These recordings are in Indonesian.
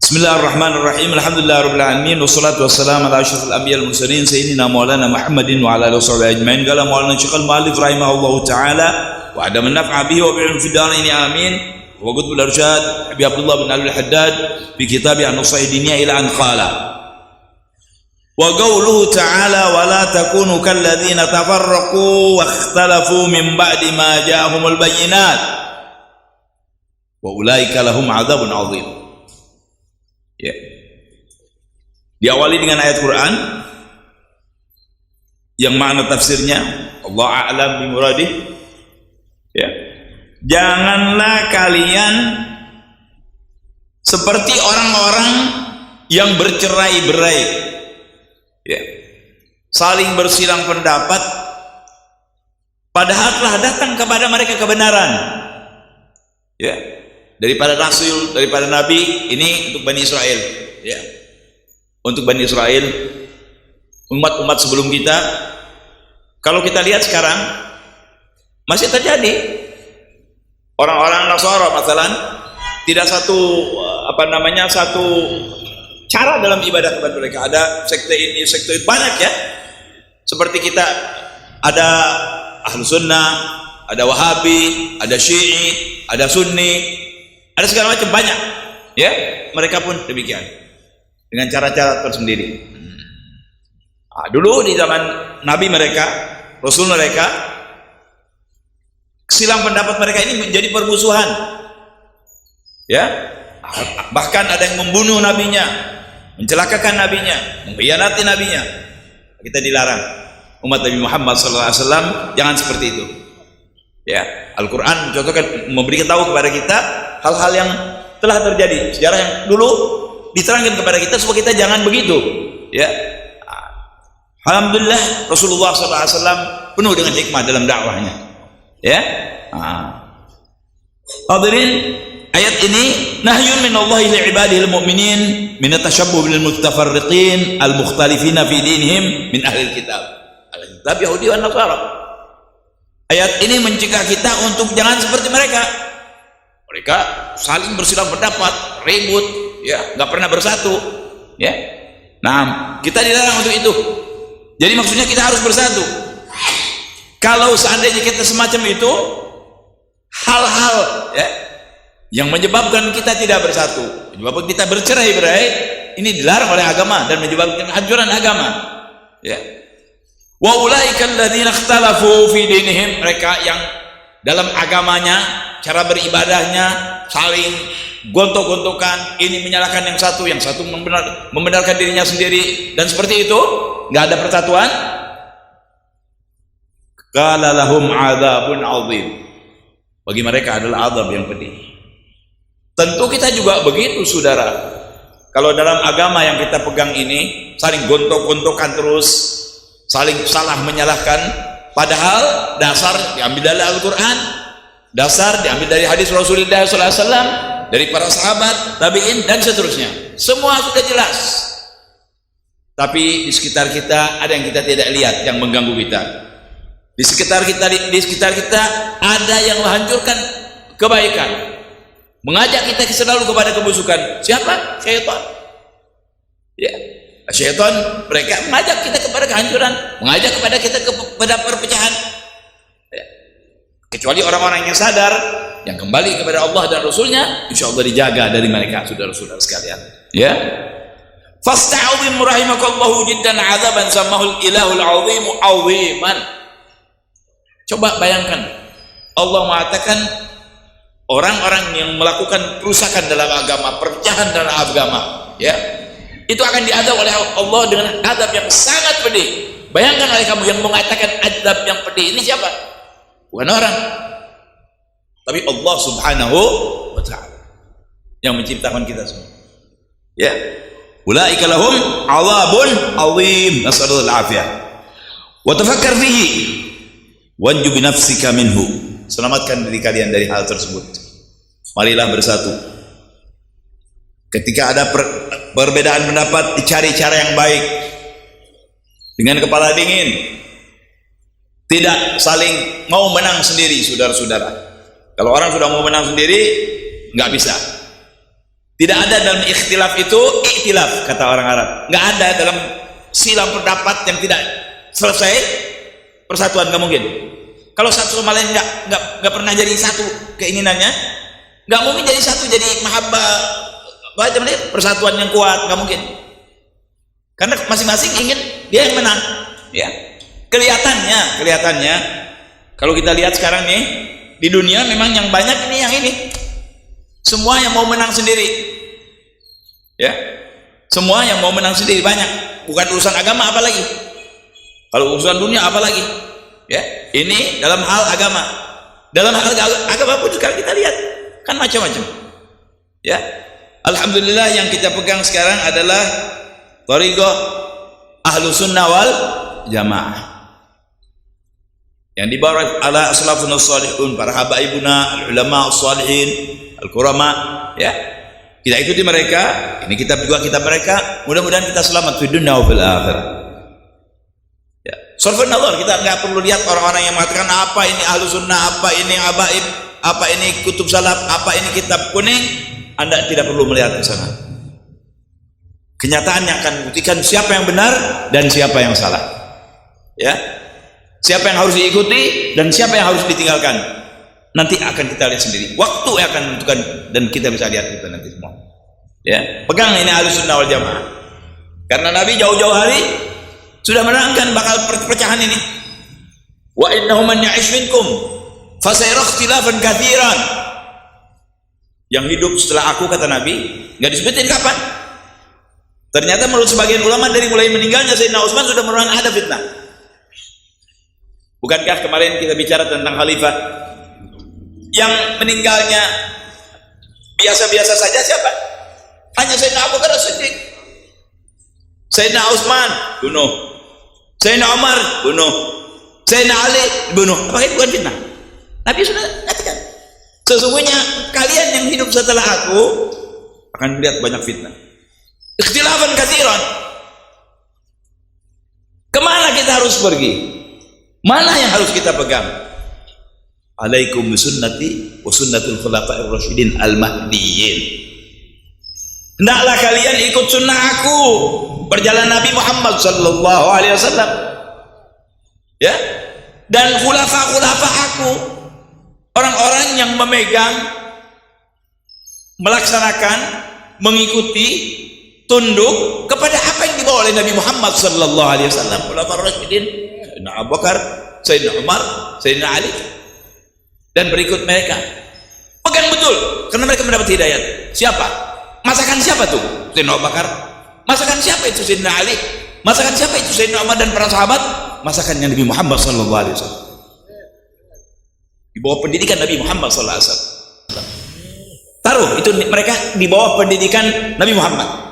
Bismillahirrahmanirrahim. Alhamdulillahirabbil alamin wassalatu wassalamu ala asyrafil anbiya'il mursalin sayyidina maulana Muhammadin wa ala alihi washabihi ajmain. Qala maulana Syekhul Mu'allif rahimahullahu taala wa adam an-naf'a bihi wa bi'ilmi fid darain amin. Wa qutbul irsyad Abi Abdullah bin Ali al-Haddad fi kitab an-nusayh diniyah ila an qala wa qawluhu ta'ala wa la takunu kal ladzina tafarraqu wa ikhtalafu min ba'di ma ja'ahumul bayyinat wa ulaika lahum 'adzabun 'adzim. Ya. Diawali dengan ayat Quran yang makna tafsirnya Allah a'lam bi muradih. Ya. Janganlah kalian seperti orang-orang yang bercerai-berai. Ya. Saling bersilang pendapat padahal telah datang kepada mereka kebenaran. Ya. Daripada Rasul, daripada Nabi, ini untuk Bani Israel, ya. Untuk Bani Israel, umat-umat sebelum kita. Kalau kita lihat sekarang, masih terjadi orang-orang Nasara, masalah tidak satu satu cara dalam ibadah kepada mereka. Ada sekte ini, sekte itu, banyak ya. Seperti kita ada Ahlus Sunnah, ada Wahabi, ada Syi'i, ada Sunni. Ada segala macam banyak, ya. Mereka pun demikian dengan cara-cara tersendiri. Dulu di zaman Nabi mereka, Rasul mereka, silang pendapat mereka ini menjadi permusuhan, ya. Bahkan ada yang membunuh nabinya, mencelakakan nabinya, mengkhianati nabinya. Kita dilarang. Umat Nabi Muhammad SAW jangan seperti itu. Ya, Al-Quran mencontohkan, memberitahu kepada kita hal-hal yang telah terjadi, sejarah yang dulu diterangkan kepada kita supaya kita jangan begitu. Ya, alhamdulillah Rasulullah SAW penuh dengan hikmah dalam dakwahnya. Ya, hadirin, ayat ini nahyun min Allah li ibadihi al-mu'minin min at-tashabbuh bil mutafarriqin al-mukhtalifin fi dinihim min ahli al-kitab. Al-kitab Yahudi dan Nasara. Ayat ini mencegah kita untuk jangan seperti mereka. Mereka saling bersilang pendapat, ribut, ya, nggak pernah bersatu, ya. Nah, kita dilarang untuk itu. Jadi maksudnya kita harus bersatu. Kalau seandainya kita semacam itu, hal-hal, ya, yang menyebabkan kita tidak bersatu, menyebabkan kita bercerai-berai, ini dilarang oleh agama dan menyebabkan kehancuran agama. Ya. Wa ulaika alladzina ikhtalafu fi dinihim, mereka yang dalam agamanya, cara beribadahnya saling gontok-gontokan, ini menyalahkan yang satu membenarkan dirinya sendiri, dan seperti itu nggak ada persatuan. Qala lahum adzabun adzim, bagi mereka adalah azab yang pedih. Tentu kita juga begitu, saudara. Kalau dalam agama yang kita pegang ini saling gontok-gontokan terus, saling salah menyalahkan, padahal dasar diambil dari Al-Quran, dasar diambil dari hadis Rasulullah SAW, dari para sahabat, tabi'in, dan seterusnya. Semua sudah jelas. Tapi di sekitar kita ada yang kita tidak lihat, yang mengganggu kita. Di sekitar kita ada yang menghancurkan kebaikan, mengajak kita selalu kepada kebusukan. Siapa? Syaitan. Ya. Syaitan, mereka mengajak kita kepada kehancuran, mengajak kepada kita kepada perpecahan. Ya. Kecuali orang-orang yang sadar, yang kembali kepada Allah dan Rasulnya, insya Allah dijaga dari mereka, saudara-saudara sekalian. Ya. Fasta'udhim rahimakallahu jiddan azaban samahul ilahul azimu aziman. Coba bayangkan, Allah mengatakan orang-orang yang melakukan kerusakan dalam agama, perpecahan dalam agama, ya, itu akan diadab oleh Allah dengan adab yang sangat pedih. Bayangkan oleh kamu yang mengatakan adab yang pedih ini siapa? Bukan orang, tapi Allah Subhanahu wa ta'ala yang menciptakan kita semua. Ya, ulaika lahum adzabun adzim, nasallallahu al-afiyah. Wa tafakkar fihi wanju bi nafsika minhu, selamatkan diri kalian dari hal tersebut. Marilah bersatu. Ketika ada perbedaan pendapat, dicari cara yang baik dengan kepala dingin, tidak saling mau menang sendiri, saudara-saudara. Kalau orang sudah mau menang sendiri, nggak bisa. Tidak ada dalam ikhtilaf itu iktilaf, kata orang Arab. Nggak ada dalam silang pendapat yang tidak selesai persatuan, nggak mungkin. Kalau satu sama lain nggak pernah jadi satu keinginannya, nggak mungkin jadi satu, jadi mahabbah, persatuan yang kuat, nggak mungkin. Karena masing-masing ingin dia yang menang, ya. Kelihatannya kalau kita lihat sekarang nih di dunia memang yang banyak ini yang ini. Semua yang mau menang sendiri, ya. Semua yang mau menang sendiri banyak. Bukan urusan agama apalagi. Kalau urusan dunia apalagi, ya. Ini dalam hal agama. Dalam hal agama pun sekarang kita lihat kan macam-macam, ya. Alhamdulillah yang kita pegang sekarang adalah thariqah Ahlus Sunnah wal Jamaah yang dibawa ala aslafun salihun, para habaibuna, ulama salihin, al-kurama, ya. Kita ikuti mereka, ini kitab juga kitab mereka. Mudah-mudahan kita selamat di dunia wa fil akhirah. Ya, sarfun nazar, kita nggak perlu lihat orang-orang yang mengatakan apa ini Ahlus Sunnah, apa ini habaib, apa ini kutub salaf, apa ini kitab kuning. Anda tidak perlu melihat ke sana. Kenyataannya akan buktikan siapa yang benar dan siapa yang salah, ya. Siapa yang harus diikuti dan siapa yang harus ditinggalkan, nanti akan kita lihat sendiri. Waktu yang akan menentukan dan kita bisa lihat itu nanti semua, ya. Pegang ini Ahlus Sunnah wal Jamaah, karena Nabi jauh-jauh hari sudah menerangkan bakal perpecahan ini. Wa innahu man ya'ish minkum fasayara ikhtilafan katsiran. Yang hidup setelah aku, kata Nabi, nggak disebutin kapan. Ternyata menurut sebagian ulama dari mulai meninggalnya Sayyidina Utsman sudah menerang ada fitnah. Bukankah kemarin kita bicara tentang khalifah yang meninggalnya biasa-biasa saja siapa? Hanya Sayyidina Abu Bakar As-Siddiq. Sayyidina Utsman bunuh, Sayyidina Umar bunuh, Sayyidina Ali bunuh. Apakah itu bukan fitnah? Nabi sudah katakan, sesungguhnya kalian yang hidup setelah aku akan melihat banyak fitnah. Ikhtilafan katsiran. Kemana kita harus pergi? Mana yang harus kita pegang? Alaikum bisunnati wa sunnatul khulafa'ir rasyidin al-mahdiyyin. Hendaklah kalian ikut sunnah aku, perjalanan Nabi Muhammad sallallahu alaihi wasallam, ya, dan khulafa aku, orang-orang yang memegang, melaksanakan, mengikuti, tunduk kepada apa yang dibawa oleh Nabi Muhammad sallallahu alaihi wasallam. Khulafaur rasyidin, Sayyidina Abu Bakar, Sayyidina Umar, Sayyidina Ali, dan berikut mereka. Pegang betul, karena mereka mendapat hidayat. Siapa? Masakan siapa tuh? Sayyidina Abu Bakar. Masakan siapa itu? Sayyidina Ali. Masakan siapa itu? Sayyidina Umar dan para sahabat. Masakannya Nabi Muhammad sallallahu alaihi wasallam. Di bawah pendidikan Nabi Muhammad sallallahu alaihi wasallam. Taruh itu mereka di bawah pendidikan Nabi Muhammad.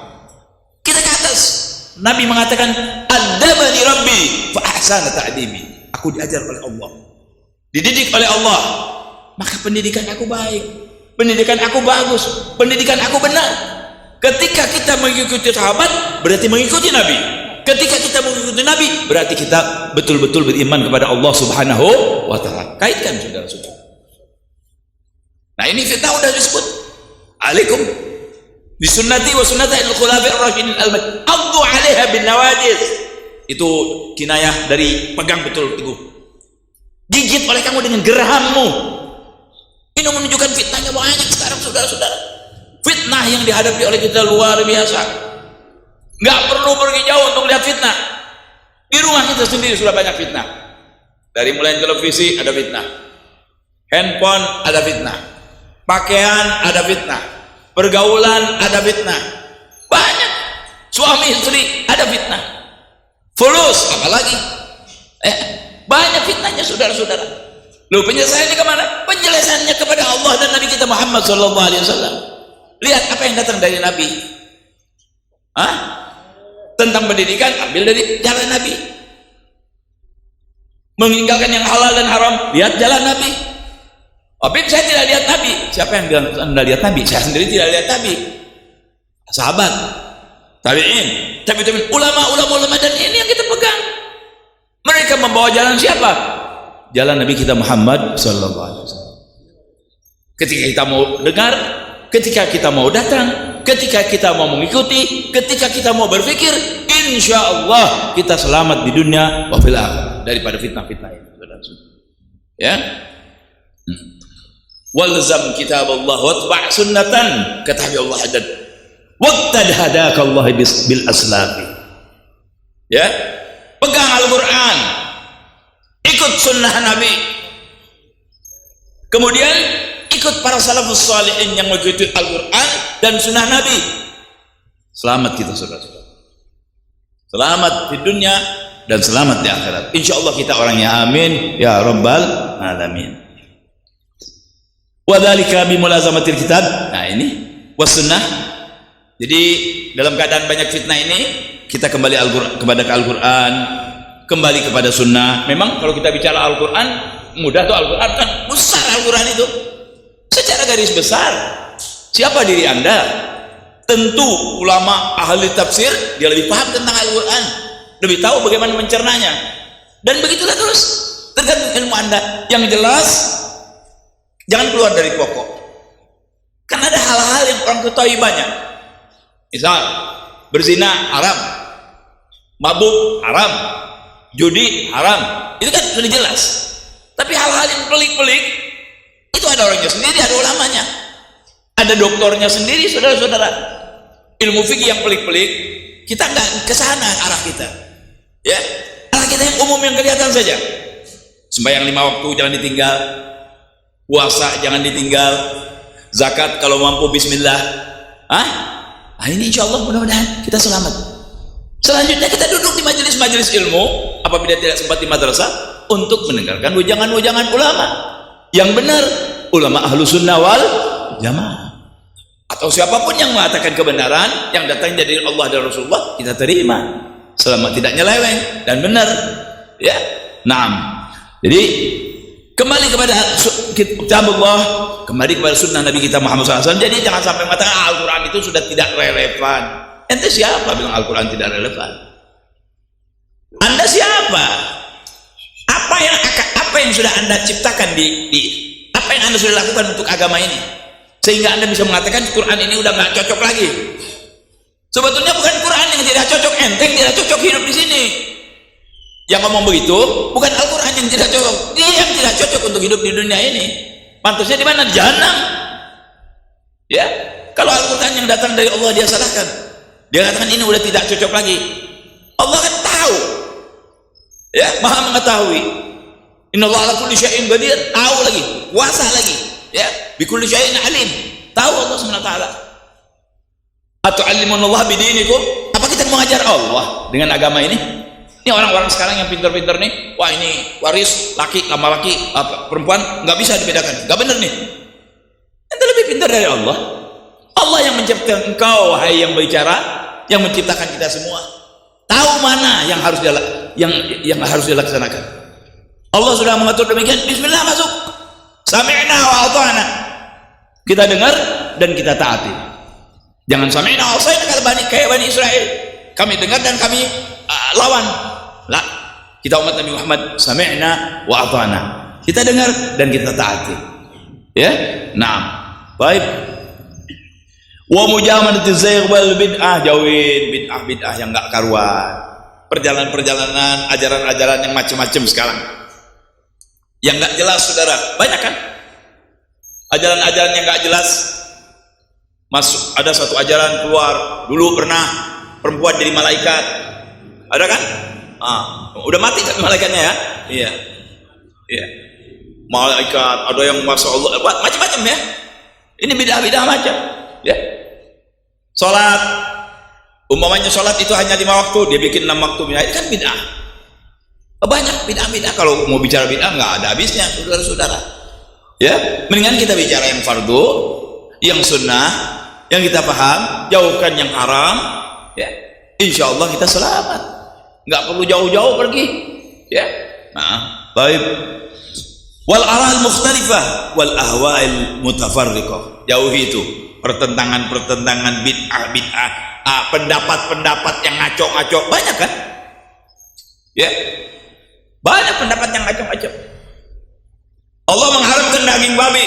Kita ke atas. Nabi mengatakan, "Adabani Rabbi fa ahsana ta'dibi." Aku diajar oleh Allah, dididik oleh Allah, maka pendidikan aku baik, pendidikan aku bagus, pendidikan aku benar. Ketika kita mengikuti sahabat, berarti mengikuti Nabi. Ketika kita mengikuti Nabi, berarti kita betul-betul beriman kepada Allah Subhanahu wa ta'ala. Kaitkan saudara-saudara. Nah, ini fitnah udah disebut. Alaikum bisunnati wa sunnati al-khulafa'ir rasyidin al-mahdiyyin. Addu 'alaiha bin nawajiz. Itu kinayah dari pegang betul teguh. Gigit oleh kamu dengan gerahammu. Ini menunjukkan fitnahnya banyak sekarang saudara-saudara. Fitnah yang dihadapi oleh kita luar biasa. Nggak perlu pergi jauh untuk lihat fitnah. Di rumah kita sendiri sudah banyak fitnah. Dari mulai televisi ada fitnah, handphone ada fitnah, pakaian ada fitnah, pergaulan ada fitnah, banyak. Suami istri ada fitnah, fulus apalagi, banyak fitnahnya saudara-saudara. Loh, penyelesaiannya kemana? Penyelesaiannya kepada Allah dan Nabi kita Muhammad SAW. Lihat apa yang datang dari Nabi. Tentang pendidikan, ambil dari jalan Nabi. Meninggalkan yang halal dan haram, lihat jalan Nabi. Tapi saya tidak lihat Nabi. Siapa yang bilang Anda lihat Nabi? Saya sendiri tidak lihat Nabi. Sahabat, tabi'in, ulama dan ini yang kita pegang. Mereka membawa jalan siapa? Jalan Nabi kita Muhammad sallallahu alaihi wasallam. Ketika kita mau dengar, ketika kita mau datang, ketika kita mau mengikuti, ketika kita mau berpikir, insya Allah kita selamat di dunia wa fil akhirah daripada fitnah-fitnah ini. Ya, walzam kitab Allah watba' sunnatan kata Allah hadad waqtad hadaka Allah bil aslafi. Ya, pegang Al-Quran, ikut sunnah Nabi, kemudian ikut para salafus salihin yang mengikuti Al-Quran dan sunnah Nabi. Selamat kita saudara-saudara, selamat di dunia dan selamat di akhirat. Insya Allah kita orangnya, amin ya rabbal alamin. Wadzalika bimulazamatil kitab. Nah ini was sunnah. Jadi dalam keadaan banyak fitnah ini, kita kembali kepada Al-Quran, kembali kepada sunnah. Memang kalau kita bicara Al-Quran, mudah tuh, Al-Quran kan besar, Al-Quran itu secara garis besar. Siapa diri anda? Tentu ulama ahli tafsir, dia lebih paham tentang Al-Quran, lebih tahu bagaimana mencernanya. Dan begitulah terus, tergantung ilmu anda. Yang jelas jangan keluar dari pokok, kan ada hal-hal yang orang ketahui banyak. Misal berzina haram, mabuk haram, judi haram, itu kan sudah jelas. Tapi hal-hal yang pelik-pelik itu ada orangnya sendiri, ada ulamanya, ada doktornya sendiri, saudara-saudara. Ilmu fikih yang pelik-pelik kita nggak ke sana arah kita, ya. Arah kita yang umum yang kelihatan saja. Sembahyang 5 waktu jangan ditinggal, puasa jangan ditinggal, zakat kalau mampu bismillah. Nah ini insya Allah mudah-mudahan kita selamat. Selanjutnya kita duduk di majelis-majelis ilmu apabila tidak sempat di madrasah untuk mendengarkan wejangan-wejangan ulama yang benar, ulama ahlu sunnah wal jamaah, atau siapapun yang mengatakan kebenaran yang datang dari Allah dan Rasulullah, kita terima selama tidak nyeleweng dan benar, ya. Jadi kembali kepada kitab Allah, kembali kepada sunnah Nabi kita Muhammad SAW. Jadi jangan sampai mengatakan Al-Quran itu sudah tidak relevan. Ente siapa bilang Al-Quran tidak relevan? Anda siapa? Apa yang sudah anda ciptakan apa yang anda sudah lakukan untuk agama ini sehingga anda bisa mengatakan Quran ini udah nggak cocok lagi? Sebetulnya bukan Quran yang tidak cocok, ente yang tidak cocok hidup di sini. Yang ngomong begitu bukan Al-Quran yang tidak cocok, dia yang tidak cocok untuk hidup di dunia ini. Pantasnya di mana? Jahanam. Ya, kalau Al-Quran yang datang dari Allah dia salahkan, dia katakan ini udah tidak cocok lagi. Allah kan tahu, ya, maha mengetahui. Innallaha ala kulli syai'in qadir, tahu lagi, kuasa lagi, ya, bi kulli syai'in alim, tahu Allah SWT. Atu'allimunallah bidinikum, apa kita mengajar Allah dengan agama ini? Ini orang-orang sekarang yang pintar-pintar nih, wah ini waris laki sama laki, perempuan nggak bisa dibedakan, nggak bener nih. Ente lebih pintar dari Allah. Allah yang menciptakan engkau, wahai yang bicara, yang menciptakan kita semua, tahu mana yang harus yang harus dilaksanakan. Allah sudah mengatur demikian. Bismillah, masuk. Sami'na wa ata'na. Kita dengar dan kita taati. Jangan sami'na wa ata'na kayak Bani Israel. Kami dengar dan kami lawan. Lah, kita umat Nabi Muhammad sami'na wa ata'na. Kita dengar dan kita taati. Ya? Naam. Baik. Wa mujamadatiz zaigh wal bid'ah, jauhin bid'ah yang enggak karuan. Perjalanan-perjalanan, ajaran-ajaran yang macam-macam sekarang. Yang enggak jelas, Saudara. Banyak kan? Ajaran-ajaran yang enggak jelas. Masuk ada satu ajaran keluar, dulu pernah perempuan jadi malaikat. Ada kan? Udah mati kan malaikatnya ya? Iya. Iya. Malaikat, ada yang masya Allah, macam-macam ya. Ini bid'ah macam, ya. Sholat, umpamanya sholat itu hanya 5 waktu, dia bikin 6 waktu, itu kan bid'ah. Banyak bid'ah. Kalau mau bicara bid'ah nggak ada habisnya, saudara-saudara. Ya, mendingan kita bicara yang fardu, yang sunnah, yang kita paham, jauhkan yang haram. Ya, insya Allah kita selamat. Nggak perlu jauh-jauh pergi. Ya, nah, baik. Wal aral mukhtalifah wal ahwa'il mutafarriqah. Jauhi itu pertentangan bid'ah, pendapat-pendapat yang ngaco-ngaco banyak kan? Ya, banyak pendapat yang ngaco-ngaco. Allah mengharamkan daging babi,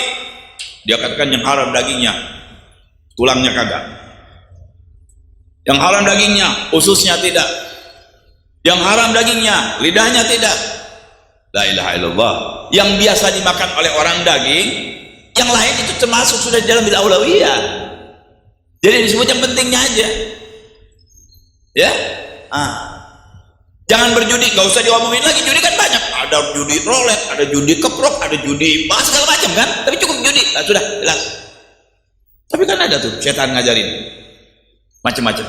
dia katakan yang haram dagingnya, tulangnya kagak. Yang haram dagingnya, ususnya tidak. Yang haram dagingnya, lidahnya tidak. La ilaha illallah. Yang biasa dimakan oleh orang daging, yang lain itu termasuk sudah di dalam bil aulawiyah. Jadi disebut yang pentingnya aja. Ya? Jangan berjudi, gak usah diomongin lagi. Judi kan banyak. Ada judi roulette, ada judi keprok, ada judi segala macam kan. Tapi cukup judi. Nah, sudah jelas. Tapi kan ada tuh setan ngajarin macam-macam.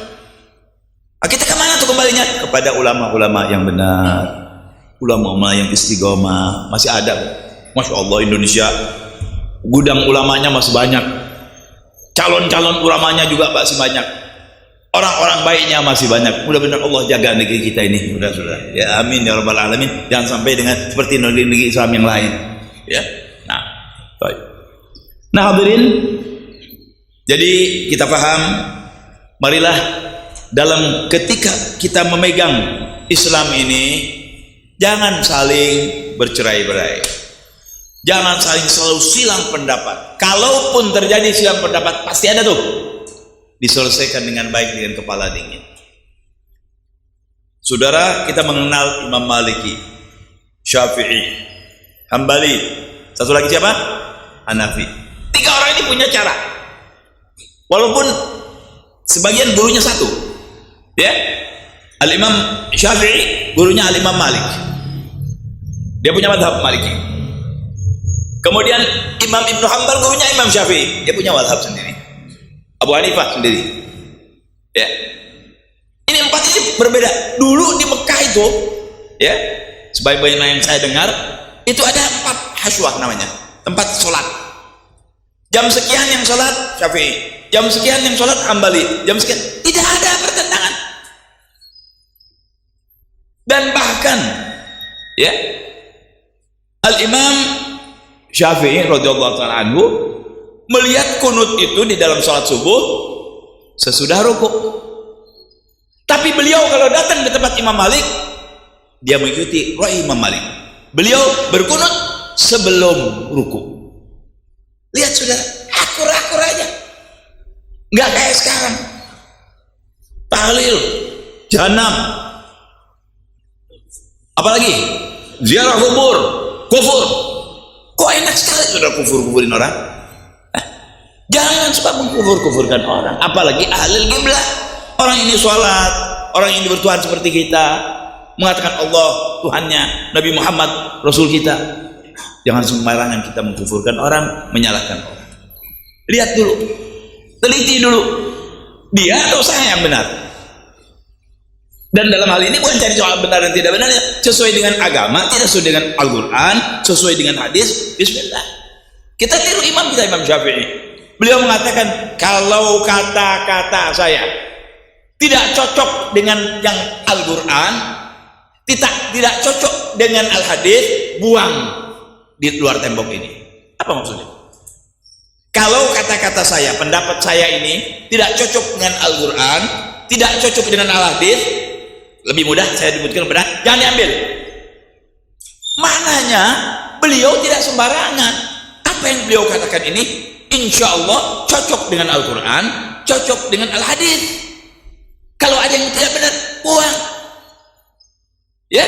Nah, kita kemana tuh kembalinya? Kepada ulama-ulama yang benar, ulama-ulama yang istiqomah. Masih ada, masya Allah, Indonesia gudang ulamanya masih banyak, calon-calon ulamanya juga masih banyak, orang-orang baiknya masih banyak. Mudah-mudahan Allah jaga negeri kita ini, mudah-mudahan. Ya amin ya rabbal alamin. Jangan sampai dengan seperti negeri-negeri Islam yang lain. Ya, baik. Nah hadirin, jadi kita paham, marilah dalam ketika kita memegang Islam ini, jangan saling bercerai-berai, jangan saling selalu silang pendapat. Kalaupun terjadi silang pendapat, pasti ada tuh, diselesaikan dengan baik dengan kepala dingin. Saudara, kita mengenal Imam Maliki, Syafi'i, Hambali, satu lagi siapa? Hanafi. Tiga orang ini punya cara, walaupun sebagian gurunya satu, ya. Al-Imam Syafi'i gurunya Al-Imam Malik, dia punya madhab Maliki. Kemudian Imam Ibnu Hanbal gurunya Imam Syafi'i, dia punya madhab sendiri. Abu Hanifah sendiri, ya. Ini empat ini berbeda. Dulu di Mekah itu, ya, sebaik-baiknya yang saya dengar, itu ada 4 hasyuah namanya, tempat sholat. Jam sekian yang sholat Syafi'i, jam sekian yang sholat Hambali, jam sekian. Tidak ada pertentangan. Dan bahkan, ya, Al-Imam Syafi'i radhiyallahu ta'ala anhu melihat kunut itu di dalam sholat subuh sesudah rukuk. Tapi beliau kalau datang ke tempat Imam Malik, dia mengikuti ra'y Imam Malik. Beliau berkunut sebelum rukuk. Lihat saudara, akur-akur aja, nggak kayak sekarang. Tahlil, janam, apalagi ziarah kubur, kufur. Kok enak sekali saudara kufur-kufurin orang. Jangan suka mengkufur-kufurkan orang, apalagi ahlul qiblah. Orang ini sholat, orang ini bertuhan seperti kita, mengatakan Allah Tuhannya, Nabi Muhammad Rasul kita. Jangan sembarangan kita mengkufurkan orang, menyalahkan orang. Lihat dulu, teliti dulu, dia atau saya yang benar. Dan dalam hal ini bukan cari soal benar dan tidak benar, sesuai dengan agama, tidak sesuai dengan Al-Quran, sesuai dengan hadis. Bismillah. Kita tiru imam kita, Imam Syafi'i. Beliau mengatakan, kalau kata-kata saya tidak cocok dengan yang Al-Quran, tidak cocok dengan Al-Hadis, buang di luar tembok ini. Apa maksudnya? Kalau kata-kata saya, pendapat saya ini tidak cocok dengan Al-Quran, tidak cocok dengan Al-Hadis, lebih mudah saya sebutkan benar, jangan diambil. Maknanya beliau tidak sembarangan. Apa yang beliau katakan ini, insya Allah cocok dengan Al-Quran, cocok dengan Al-Hadis. Kalau ada yang tidak benar, buang. Ya,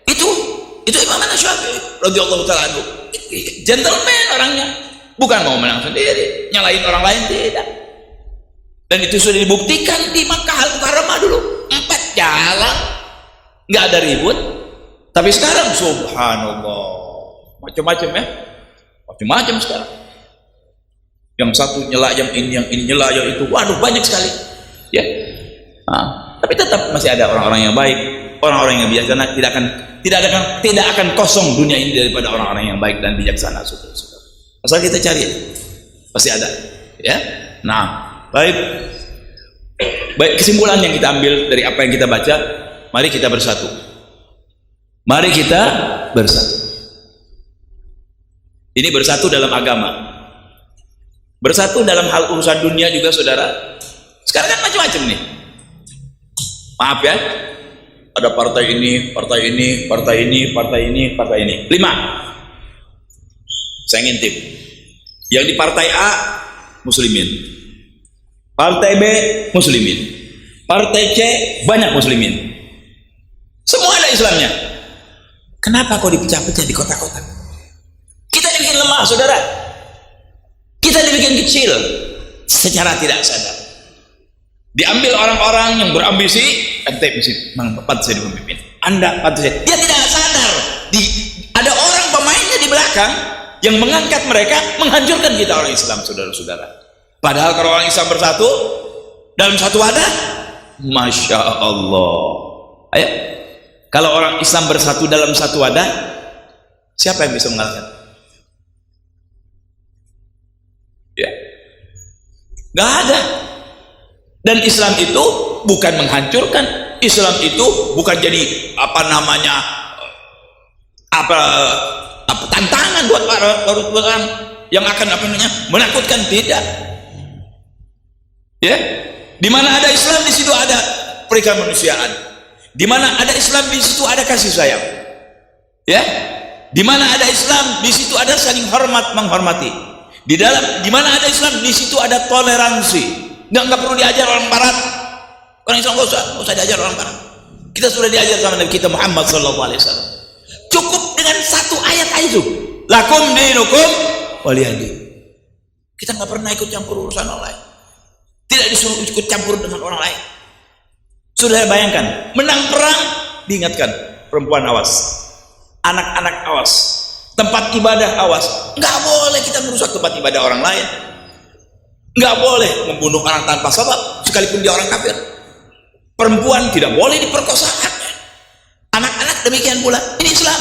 itu Imam Syafi'i radhiyallahu ta'ala anhu, gentleman orangnya, bukan mau menang sendiri, nyalain orang lain, tidak. Dan itu sudah dibuktikan di Makkah Al-Mukarramah dulu, 4 jalan, nggak ada ribut. Tapi sekarang subhanallah, macam-macam ya, macam-macam sekarang. Yang satu nyela, yang ini nyela, yang itu, waduh banyak sekali, ya. Tapi tetap masih ada orang-orang yang baik, orang-orang yang bijaksana. Tidak akan kosong dunia ini daripada orang-orang yang baik dan bijaksana. Asal kita cari, pasti ada, ya. Nah, baik, kesimpulan yang kita ambil dari apa yang kita baca, mari kita bersatu. Mari kita bersatu. Ini bersatu dalam agama, bersatu dalam hal urusan dunia juga, saudara. Sekarang kan macam-macam nih. Maaf ya, ada partai ini, partai ini, partai ini, partai ini, partai ini. 5. Saya ngintip. Yang di partai A, muslimin. Partai B, muslimin. Partai C banyak muslimin. Semua ada Islamnya. Kenapa kau dipecah-pecah di kota-kota? Kita dibikin lemah, saudara. Kita dibikin kecil secara tidak sadar. Diambil orang-orang yang berambisi, ente patut saya dipimpin. Anda patut saya. Dia tidak sadar. Ada orang pemainnya di belakang yang mengangkat mereka, menghancurkan kita orang Islam, saudara-saudara. Padahal kalau orang Islam bersatu dalam satu wadah, masya Allah. Ayo, kalau orang Islam bersatu dalam satu wadah, siapa yang bisa mengalahkan? Ya, nggak ada. Dan Islam itu bukan menghancurkan. Islam itu bukan jadi tantangan buat orang yang akan menakutkan, tidak. Ya, di mana ada Islam di situ ada perikemanusiaan. Di mana ada Islam di situ ada kasih sayang. Ya, di mana ada Islam di situ ada saling hormat menghormati. Di mana ada Islam di situ ada toleransi. Nggak perlu diajar orang Barat. Orang Islam nggak usah diajar orang Barat. Kita sudah diajar sama Nabi kita Muhammad SAW. Cukup dengan satu ayat itu. Lakum dinukum waliyadin. Kita nggak pernah ikut campur urusan orang lain. Tidak disuruh ikut campur dengan orang lain. Sudah bayangkan, menang perang diingatkan, perempuan awas, anak-anak awas, tempat ibadah awas. Nggak boleh kita merusak tempat ibadah orang lain. Nggak boleh membunuh orang tanpa sebab, sekalipun dia orang kafir. Perempuan tidak boleh diperkosa. Anak-anak demikian pula. Ini Islam.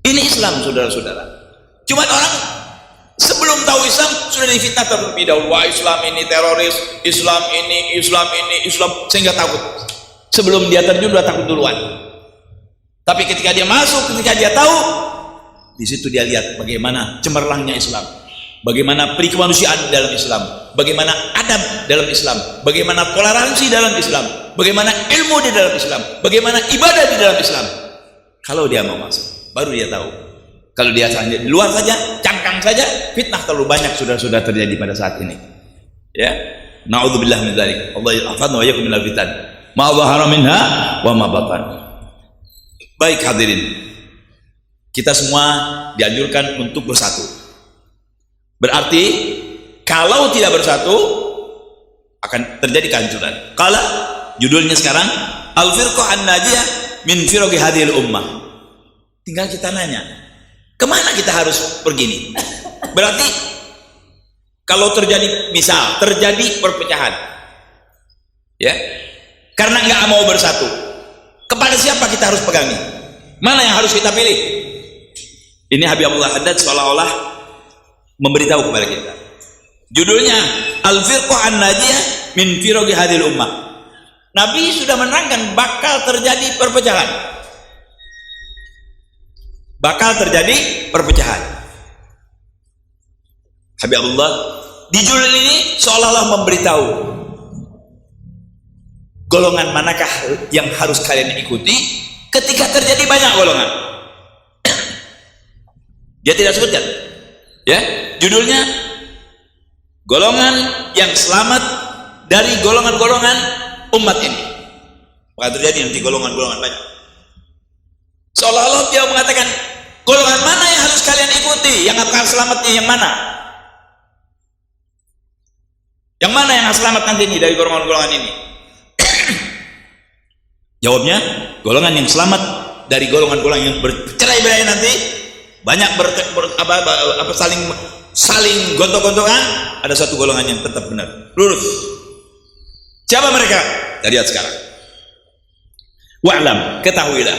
Ini Islam, saudara-saudara. Cuma orang sebelum tahu Islam sudah difitnah terlebih dahulu. Wah, Islam ini teroris, Islam ini, sehingga takut. Sebelum dia terjun sudah takut duluan. Tapi ketika dia masuk, ketika dia tahu, di situ dia lihat bagaimana cemerlangnya Islam, bagaimana perikemanusiaan dalam Islam, bagaimana adab dalam Islam, bagaimana toleransi dalam Islam, bagaimana ilmu di dalam Islam, bagaimana ibadah di dalam Islam. Kalau dia mau masuk, baru dia tahu. Kalau dia di luar saja, cangkang saja, fitnah terlalu banyak sudah terjadi pada saat ini. Ya, naudzubillah min dzalik. Allah ya'afana wa yakum minal fitan. Ma dhahara minha wa ma batan. Baik hadirin, kita semua dianjurkan untuk bersatu. Berarti kalau tidak bersatu akan terjadi kehancuran. Kalau judulnya sekarang Al-Firqah An-Najiyah min firaqi hadhil ummah. Tinggal kita nanya, kemana kita harus pergi nih? Berarti kalau terjadi perpecahan, ya, karena nggak mau bersatu, kepada siapa kita harus pegangi? Mana yang harus kita pilih? Ini Habibullah Haddad seolah-olah memberitahu kepada kita. Judulnya Al-Firqah An-Najiyah min firaqi hadhil ummah. Nabi sudah menerangkan bakal terjadi perpecahan. Bakal terjadi perpecahan. Habibullah di judul ini seolah-olah memberitahu golongan manakah yang harus kalian ikuti ketika terjadi banyak golongan. Dia tidak sebutkan. Ya, judulnya golongan yang selamat dari golongan-golongan umat ini. Maka terjadi nanti golongan-golongan banyak. Seolah-olah dia mengatakan golongan mana yang harus kalian ikuti, yang akan selamatnya yang mana? Yang mana yang selamat nanti ini dari golongan-golongan ini? Jawabnya, golongan yang selamat dari golongan-golongan yang bercerai-berai nanti, banyak saling gontok-gontokan, ada satu golongan yang tetap benar, lurus. Siapa mereka? Kita lihat sekarang. Wa'lam, ketahuilah,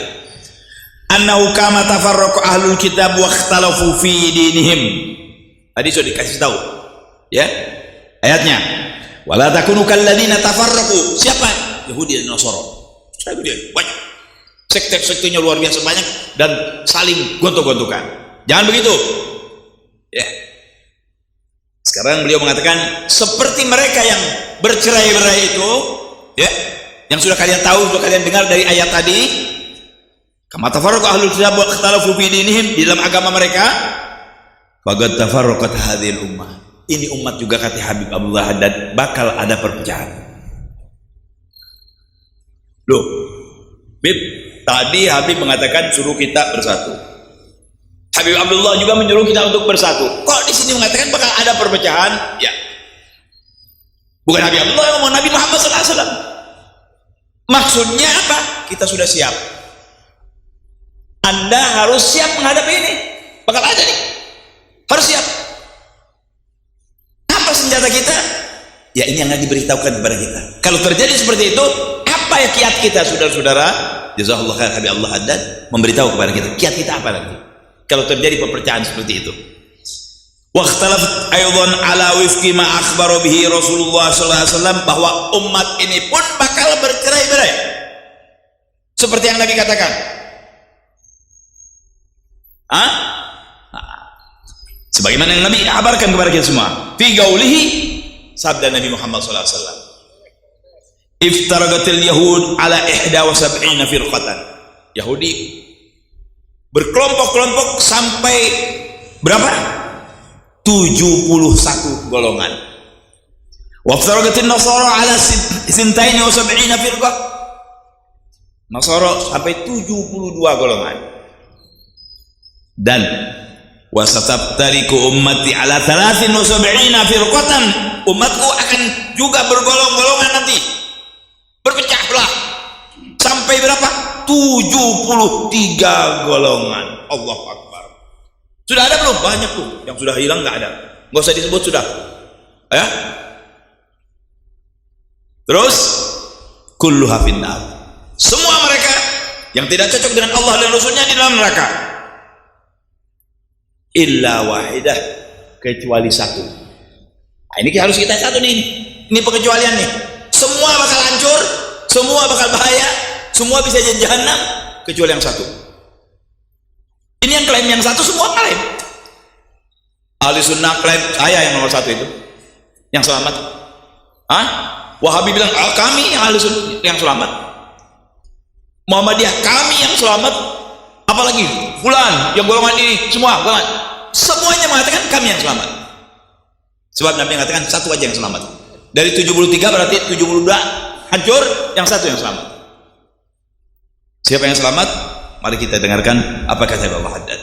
annahu kama tafarraqa ahlul kitab wa ikhtalafu fi dinihim. Tadi sudah dikasih tahu, ya, ayatnya. Wala takunu kalladzina tafarraqu. Siapa? Yahudi dan Nasara. Saya bilang banyak. Sekte-sektenya luar biasa banyak dan saling gontok-gontokan. Jangan begitu. Ya. Sekarang beliau mengatakan seperti mereka yang bercerai-berai itu, ya, yang sudah kalian tahu, sudah kalian dengar dari ayat tadi. Kama tafarraqa ahlul kitab wa ikhtalafu fi dinihim, di dalam agama mereka, faqad tafarraqat hadhil ummah. Ini umat juga kata Habib Abdullah Haddad bakal ada perpecahan. Loh, Habib, tadi Habib mengatakan suruh kita bersatu. Habib Abdullah juga menyuruh kita untuk bersatu. Kok di sini mengatakan bakal ada perpecahan? Ya. Bukan Habib Abdullah yang ngomong, Nabi Muhammad SAW. Maksudnya apa? Kita sudah siap. Anda harus siap menghadapi ini. Bakal ada nih. Harus siap. Apa senjata kita? Ya ini yang diberitahukan kepada kita. Kalau terjadi seperti itu, apa ya kiat kita, saudara-saudara? Jazakallahu khair, Habib Allah Haddad memberitahu kepada kita. Kiat kita apa lagi? Kalau terjadi perpecahan seperti itu. Waqtalaf aydan ala wifqi ma akhbara bihi Rasulullah sallallahu alaihi wasallam, bahwa umat ini pun bakal bercerai-berai. Seperti yang Nabi katakan. Sebagaimana yang Nabi kabarkan kepada kita semua. Fi qaulihi, sabda Nabi Muhammad sallallahu alaihi wasallam. Iftaragatil yahud ala 71 firqatan. Yahudi berkelompok-kelompok sampai berapa? 71 golongan. Waftaragatin nasara ala 72 firqah. Nasara sampai 72 golongan. Dan wasataftariku ummati ala 73 firqatan. Umatku akan juga bergolong-golongan nanti. Berpecah belah sampai berapa? 73 golongan. Allahu Akbar. Sudah ada belum? Banyak tuh. Yang sudah hilang nggak ada. Nggak usah disebut sudah. Ya. Terus kulluha finnar. Semua mereka yang tidak cocok dengan Allah dan Rasulnya di dalam neraka. Illa wahidah, kecuali satu. Nah, ini harus kita satu nih. Ini pengecualian nih. Semua bakal hancur, semua bakal bahaya, semua bisa jadi jahanam, kecuali yang satu. Ini yang klaim yang satu, semua klaim. Ahli sunnah klaim saya yang nomor satu itu, yang selamat. Wahabi bilang kami yang ahli sunnah yang selamat. Muhammadiyah kami yang selamat. Apalagi fulan yang golongan ini semua golongan. Semuanya mengatakan kami yang selamat. Sebab Nabi mengatakan satu aja yang selamat. Dari 73 berarti 72 hancur, yang satu yang selamat. Siapa yang selamat? Mari kita dengarkan apa kata Bapak Haddad.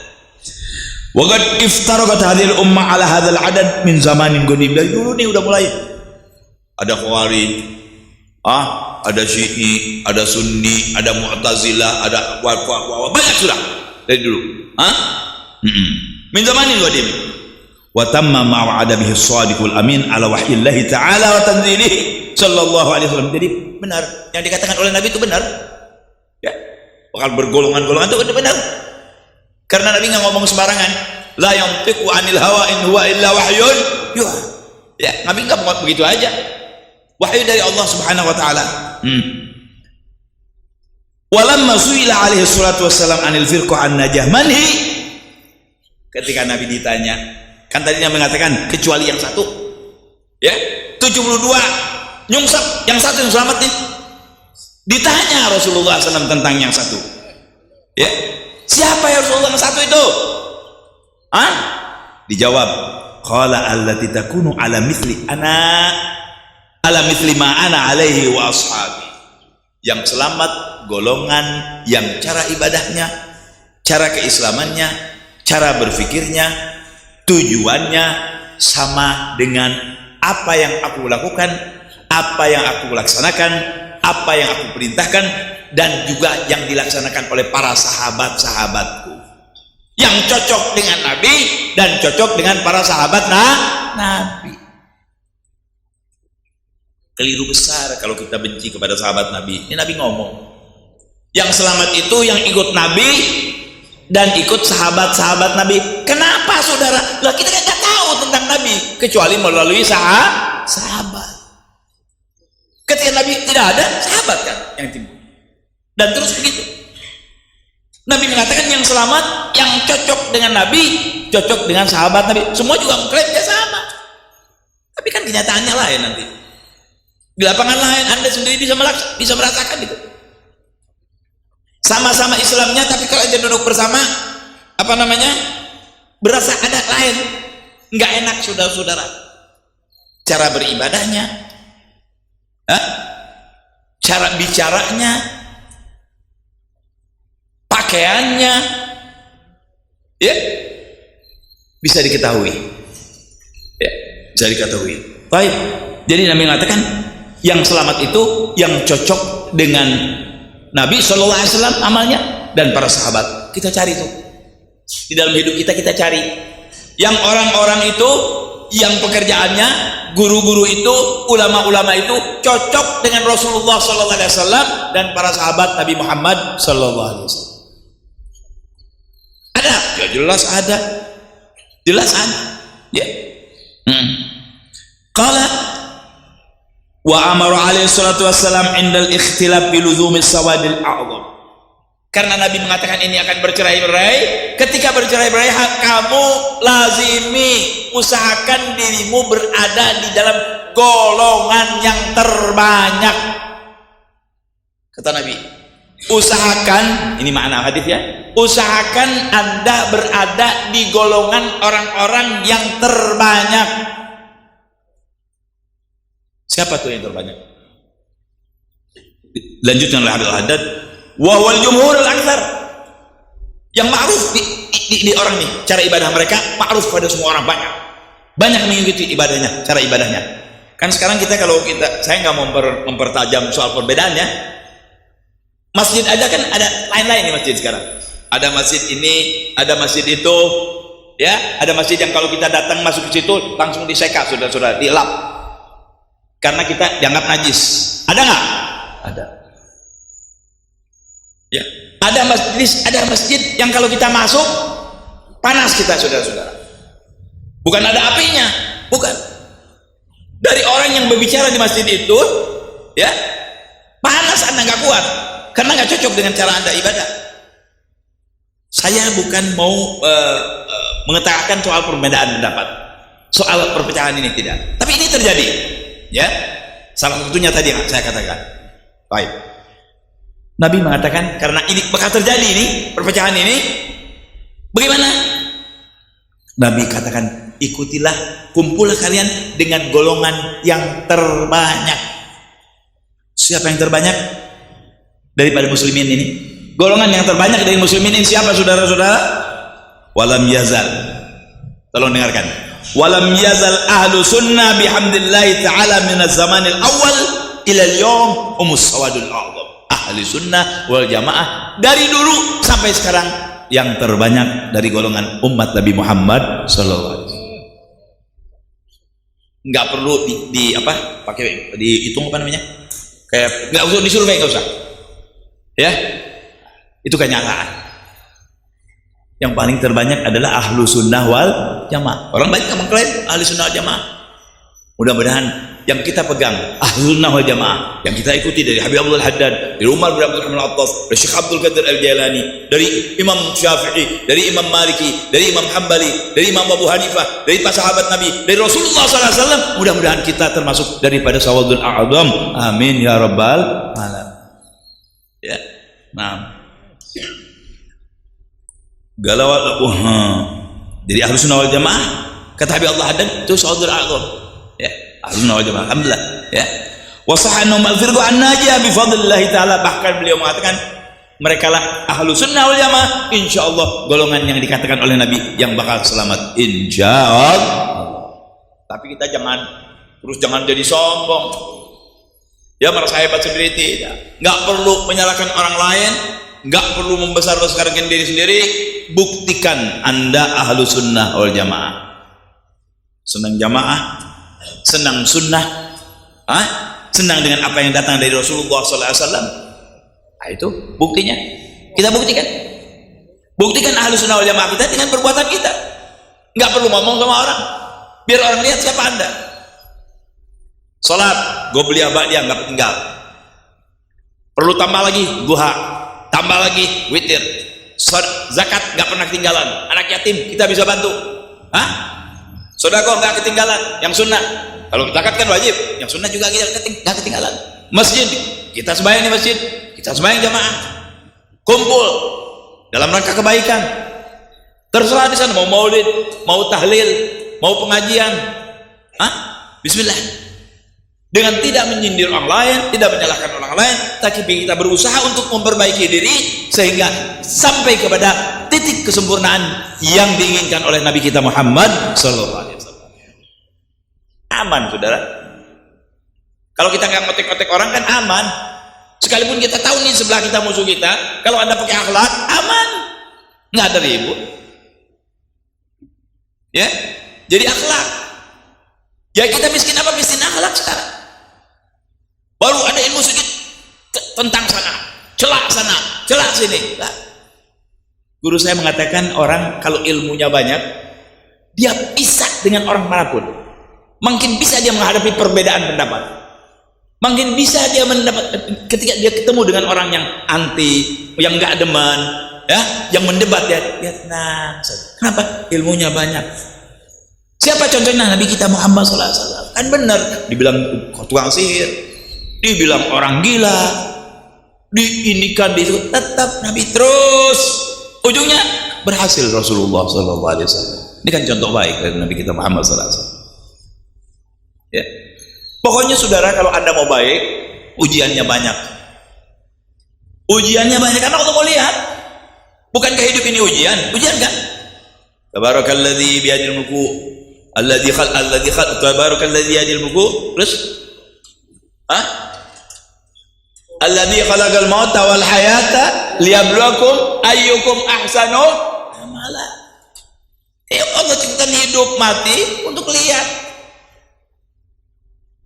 Wa qad iftaragat hadhil ummah ala hadzal adad min zamanin qadim. Dari dulu nih udah mulai. Ada Khawarij, ada Syi'i, ada Sunni, ada Mu'tazilah, ada banyak sudah dari dulu. Min zamanin qadim. Wa tamma ma wa'ada bihi as-sadiqul amin ala wahyillahi ta'ala wa tanzilihi sallallahu alaihi wasallam. Jadi benar yang dikatakan oleh Nabi itu benar. Ya. Bakal bergolongan-golongan itu benar. Karena Nabi enggak ngomong sembarangan. La yantiqu 'anil hawa in huwa illa wahyun. Ya, Nabi enggak ngomong begitu aja. Wahyu dari Allah Subhanahu wa taala. Walamma su'ila alaihi salatu wassalam 'anil firqah an-najah manhi. Ketika Nabi ditanya, kan tadi yang mengatakan kecuali yang satu, ya 72 nyungsep, yang satu yang selamat nih. Ditanya Rasulullah SAW tentang yang satu, ya siapa ya Rasulullah yang satu itu? Dijawab, qala allati takunu ala mithli ana ala mithli ma ana alaihi wa ashabi. Yang selamat golongan yang cara ibadahnya, cara keislamannya, cara berfikirnya, tujuannya sama dengan apa yang aku lakukan, apa yang aku laksanakan, apa yang aku perintahkan, dan juga yang dilaksanakan oleh para sahabat-sahabatku yang cocok dengan Nabi dan cocok dengan para sahabat Nabi. Keliru besar kalau kita benci kepada sahabat Nabi. Ini Nabi ngomong, yang selamat itu yang ikut Nabi dan ikut sahabat-sahabat Nabi. Kenapa saudara? Lah kita nggak tahu tentang Nabi kecuali melalui sahabat. Ketika Nabi tidak ada, sahabat kan yang timbul. Dan terus begitu. Nabi mengatakan yang selamat, yang cocok dengan Nabi, cocok dengan sahabat Nabi. Semua juga mengklaimnya sama. Tapi kan kenyataannya lain nanti. Di lapangan lain Anda sendiri bisa merasakan itu. Sama-sama Islamnya, tapi kalau aja duduk bersama, apa namanya, berasa ada lain, nggak enak saudara-saudara. Cara beribadahnya, cara bicaranya, pakaiannya, ya, bisa diketahui. Ya, bisa diketahui. Baik. Jadi Nabi mengatakan yang selamat itu yang cocok dengan Nabi Shallallahu Alaihi Wasallam amalnya dan para sahabat. Kita cari itu di dalam hidup kita, kita cari yang orang-orang itu yang pekerjaannya, guru-guru itu, ulama-ulama itu cocok dengan Rasulullah Shallallahu Alaihi Wasallam dan para sahabat Nabi Muhammad Shallallahu Alaihi Wasallam. Ada, ya jelas ada, jelas ada. Ya. Qala wa amara alaihi salatu wassalam indal ikhtilaf bi luzumil sawadil a'zam. Karena Nabi mengatakan ini akan bercerai-berai, ketika bercerai-berai kamu lazimi, usahakan dirimu berada di dalam golongan yang terbanyak. Kata Nabi, usahakan, ini makna hadis ya, usahakan Anda berada di golongan orang-orang yang terbanyak. Siapa tuh yang terbanyak? Lanjutkan oleh Abdul Haddad, wa wal jumhurul aktsar. Yang ma'ruf di orang ini, cara ibadah mereka ma'ruf pada semua orang, banyak mengikuti ibadahnya, cara ibadahnya. Kan sekarang kita kalau saya nggak mau mempertajam soal perbedaannya. Masjid aja kan ada lain-lain nih masjid sekarang. Ada masjid ini, ada masjid itu, ya. Ada masjid yang kalau kita datang masuk ke situ langsung diseka, saudara-saudara, dilap. Karena kita dianggap najis. Ada nggak? Ada. Ya. Ada masjid yang kalau kita masuk panas kita, saudara-saudara. Bukan ada apinya, bukan. Dari orang yang berbicara di masjid itu, ya, panas Anda nggak kuat karena nggak cocok dengan cara Anda ibadah. Saya bukan mau mengatakan soal perbedaan pendapat, soal perpecahan ini tidak. Tapi ini terjadi. Ya, salah satunya tadi yang saya katakan. Baik. Nabi mengatakan karena ini bakal terjadi ini perpecahan ini, bagaimana? Nabi katakan ikutilah, kumpullah kalian dengan golongan yang terbanyak. Siapa yang terbanyak daripada muslimin ini? Golongan yang terbanyak dari muslimin ini siapa, saudara-saudara? Walam yazal. Tolong dengarkan. Walam yazal ahlu sunnah bihamdillahi ta'ala minaz zamanil awal ila al-yawm umus sawadul a'zam. Ahli sunnah wal jamaah dari dulu sampai sekarang yang terbanyak dari golongan umat Nabi Muhammad sallallahu alaihi wasallam. Enggak perlu pakai dihitung apa namanya? Kayak enggak usah disurvei, enggak usah. Ya. Itu kenyataan. Yang paling terbanyak adalah ahlu sunnah wal jamaah. Orang banyak yang mengklaim ahli sunnah wal jamaah. Mudah-mudahan yang kita pegang ahlu sunnah wal jamaah, yang kita ikuti dari Habib Abdul Haddad, dari Umar bin Abdul Rahman Al-Attas, dari Syekh Abdul Qadir Al-Jailani, dari Imam Syafi'i, dari Imam Maliki, dari Imam Hambali, dari Imam Abu Hanifah, dari para sahabat Nabi, dari Rasulullah SAW. Mudah-mudahan kita termasuk daripada sawadul a'zam. Amin ya rabbal alamin. Ya. Nah. Galawat jadi ahlu sunnah wal jamaah kata Habib Allah Haddad itu saudul a'zam, ya, ahlu sunnah wal jamaah, alhamdulillah, ya. Wa sahanu al-firqu an-najiyah bi fadlillah taala, bahkan beliau mengatakan mereka lah ahlu sunnah wal jamaah, insyaallah golongan yang dikatakan oleh Nabi yang bakal selamat, insyaallah. Tapi kita jangan jadi sombong, ya, merasa hebat sendiri, tidak. Nggak perlu menyalahkan orang lain, nggak perlu membesar-besarkan diri sendiri. Buktikan Anda ahlu sunnah wal jamaah, senang jamaah, senang sunnah, senang dengan apa yang datang dari Rasulullah SAW. Nah, itu buktinya. Kita buktikan ahlu sunnah wal jamaah kita dengan perbuatan kita. Nggak perlu ngomong sama orang, biar orang lihat siapa Anda. Salat, gue beli abad dia nggak tinggal. Perlu tambah lagi duha, tambah lagi witir. Zakat nggak pernah ketinggalan. Anak yatim kita bisa bantu. Sedekah nggak ketinggalan. Yang sunnah, kalau zakat kan wajib, yang sunnah juga nggak ketinggalan. Masjid kita sembahyang di masjid, kita sembahyang jamaah, kumpul dalam rangka kebaikan. Terserah di sana mau maulid, mau tahlil, mau pengajian. Bismillah. dengan tidak menyindir orang lain, tidak menyalahkan orang lain, tapi kita berusaha untuk memperbaiki diri sehingga sampai kepada titik kesempurnaan yang diinginkan oleh Nabi kita Muhammad sallallahu alaihi wasallam. Aman, saudara. Kalau kita nggak ngotek-ngotek orang kan aman. Sekalipun kita tahu nih sebelah kita musuh kita, kalau Anda pakai akhlak, aman, nggak ada ribut. Ya, jadi akhlak. Ya kita miskin apa? Miskin akhlak sekarang. Baru ada ilmu sedikit tentang sana, celak sana, celak sini. Nah, guru saya mengatakan orang kalau ilmunya banyak, dia bisa dengan orang manapun. Makin bisa dia menghadapi perbedaan pendapat. Makin bisa dia mendapat ketika dia ketemu dengan orang yang anti, yang nggak demen, ya, yang mendebat dia tenang. Kenapa? Ilmunya banyak. Siapa contohnya? Nabi kita Muhammad SAW. Kan benar, dibilang tukang sihir, dibilang orang gila, diinikan itu tetap Nabi terus. Ujungnya berhasil Rasulullah SAW. Ini kan contoh baik dari Nabi kita Muhammad SAW. Ya. Pokoknya saudara, kalau Anda mau baik, ujiannya banyak. Ujiannya banyak karena Allah mau lihat. Bukankah hidup ini ujian? Ujian kan? Tabarakalladzi biyadil mulku alladzi tabarakalladzi biyadil mulku. Terus alladzi khalaqal mauta wal hayata liyabluwakum ayyukum ahsanu amala. Allah ciptakan hidup mati untuk lihat.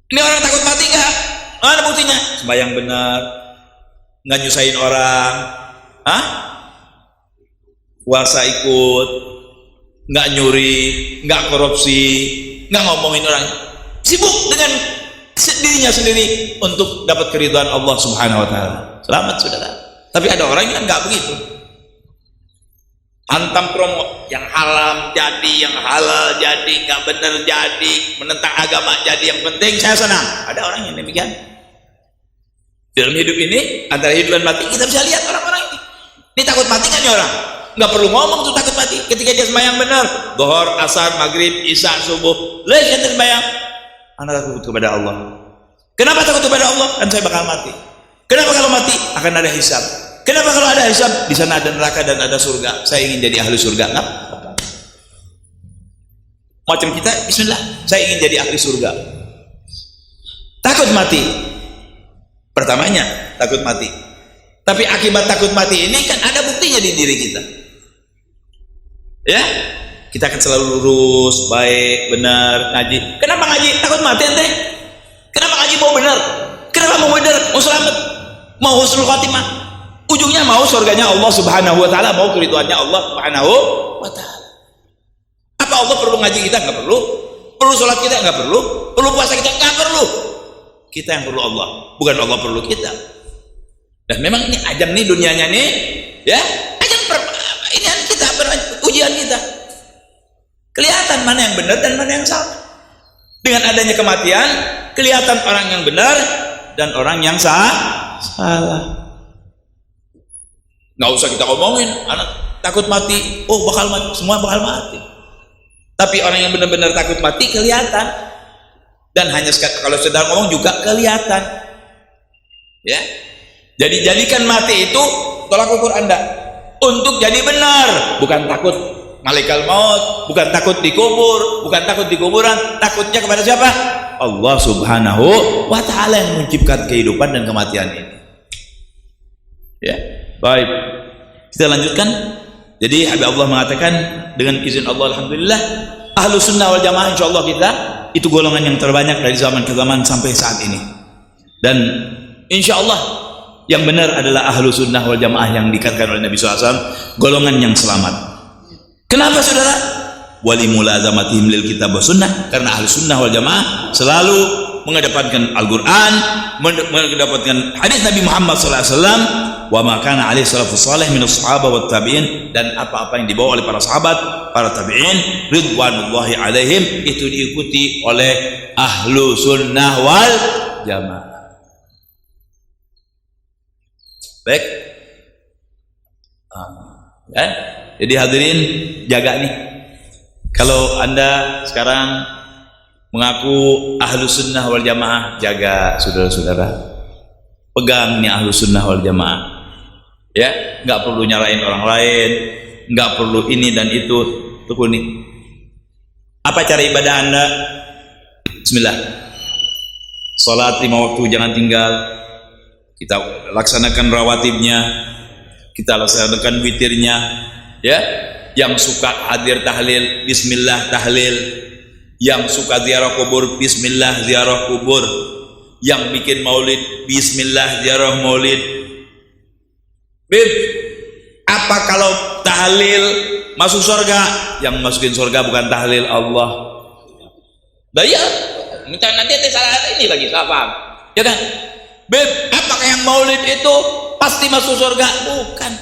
Ini orang takut mati nggak? Mana buktinya? Sembahyang benar, nggak nyusahin orang, puasa ikut, nggak nyuri, nggak korupsi, nggak ngomongin orang, sibuk dengan dirinya sendiri untuk dapat keridhaan Allah Subhanahu Wa Taala. Selamat saudara. Tapi ada orang yang nggak begitu. Hantam promo yang haram jadi, yang halal jadi, nggak benar jadi, menentang agama jadi, yang penting saya senang. Ada orang yang demikian. Dalam hidup ini antara hidup dan mati kita bisa lihat orang-orang ini. Ini takut mati kan ya orang? Nggak perlu ngomong tuh takut mati. Ketika dia sembahyang benar, Zuhur, Asar, Maghrib, Isya, Subuh, lihat dia sembahyang. Anda takut kepada Allah. Kenapa takut kepada Allah? Kan saya bakal mati. Kenapa kalau mati akan ada hisab? Kenapa kalau ada hisab? Di sana ada neraka dan ada surga. Saya ingin jadi ahli surga. Enggak? Macam kita, bismillah, saya ingin jadi ahli surga. Takut mati. Pertamanya, takut mati. Tapi akibat takut mati ini kan ada buktinya di diri kita. Ya? Kita akan selalu lurus, baik, benar, ngaji. Kenapa ngaji? Takut mati ente? Kenapa ngaji mau benar? Kenapa mau benar? Mau selamat? Mau husnul khatimah? Ujungnya mau surganya Allah Subhanahu Wa Taala, mau keridhaannya Allah Subhanahu Wa Taala. Apa Allah perlu ngaji kita? Nggak perlu. Perlu sholat kita? Nggak perlu. Perlu puasa kita? Nggak perlu. Kita yang perlu Allah, bukan Allah perlu kita. Dan memang ini ajang nih dunianya nih, ya ajang ini kita ujian kita. Kelihatan mana yang benar dan mana yang salah. Dengan adanya kematian, kelihatan orang yang benar dan orang yang salah. Nggak usah kita omongin, anak takut mati, oh bakal mati, semua bakal mati. Tapi orang yang benar-benar takut mati kelihatan, dan hanya kalau sedang ngomong juga kelihatan. Ya, jadi jadikan mati itu tolak ukur Anda untuk jadi benar, bukan takut malaikat maut, bukan takut dikubur, bukan takut di kuburan. Takutnya kepada siapa? Allah Subhanahu Wa Taala yang menciptakan kehidupan dan kematian ini. Ya. Baik, kita lanjutkan. Jadi Habib Allah mengatakan dengan izin Allah, alhamdulillah, ahlu sunnah wal jamaah insya Allah kita itu golongan yang terbanyak dari zaman ke zaman sampai saat ini. Dan insya Allah yang benar adalah ahlu sunnah wal jamaah yang dikatakan oleh Nabi SAW, golongan yang selamat. Kenapa saudara? Wali mulazamatihim lil kitab wa sunnah, karena ahlu sunnah wal jamaah selalu mengedepankan Al-Quran, mengedepankan hadis Nabi Muhammad SAW, wa makana alaihi salafus salih minus sahabah wa tabi'in, dan apa-apa yang dibawa oleh para sahabat, para tabi'in ridwanullahi alaihim, itu diikuti oleh ahlu sunnah wal jamaah. Baik, ya? Jadi hadirin jaga nih, kalau Anda sekarang mengaku ahlu sunnah wal jamaah, jaga saudara-saudara, pegang nih ahlu sunnah wal jamaah, ya, nggak perlu nyalain orang lain, nggak perlu ini dan itu, tekuni. Apa cara ibadah anda? Bismillah, salat 5 waktu jangan tinggal, kita laksanakan rawatibnya, kita laksanakan witirnya, ya. Yang suka hadir tahlil, bismillah tahlil. Yang suka ziarah kubur, bismillah ziarah kubur. Yang bikin maulid, bismillah ziarah maulid. Bib, apa kalau tahlil masuk surga? Yang masukin surga bukan tahlil Allah. Daya, minta nanti salah ini lagi, salah paham. Ya kan? Bib, apakah yang maulid itu pasti masuk surga? Bukan.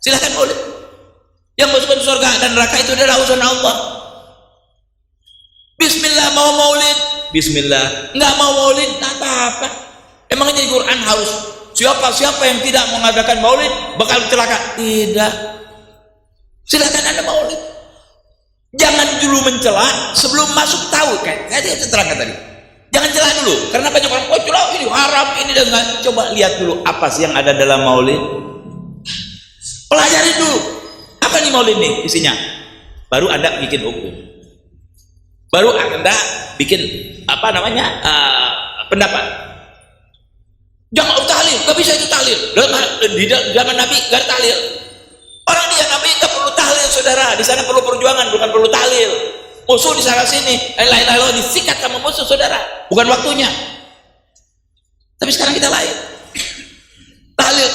Silahkan maulid. Yang masuk surga dan neraka itu adalah urusan Allah. Bismillah mau maulid, bismillah. Enggak mau maulid, enggak apa-apa. Emangnya di Quran harus siapa yang tidak mengadakan maulid bakal celaka? Tidak. Silakan Anda maulid. Jangan dulu mencela sebelum masuk, tahu kan? Tadi saya terangkan tadi. Jangan celah dulu, karena banyak orang celah ini haram ini dan enggak. Coba lihat dulu apa sih yang ada dalam maulid. Pelajari dulu. Apa nih maulid nih isinya? Baru Anda bikin hukum. Baru Anda bikin apa namanya pendapat. Jangan tahlil, nggak bisa itu tahlil. Di zaman Nabi nggak tahlil. Orang dia Nabi nggak perlu tahlil, saudara. Di sana perlu perjuangan, bukan perlu tahlil. Musuh di sana sini, lain-lain disikat sama musuh, saudara. Bukan waktunya. Tapi sekarang kita lain. Tahlil.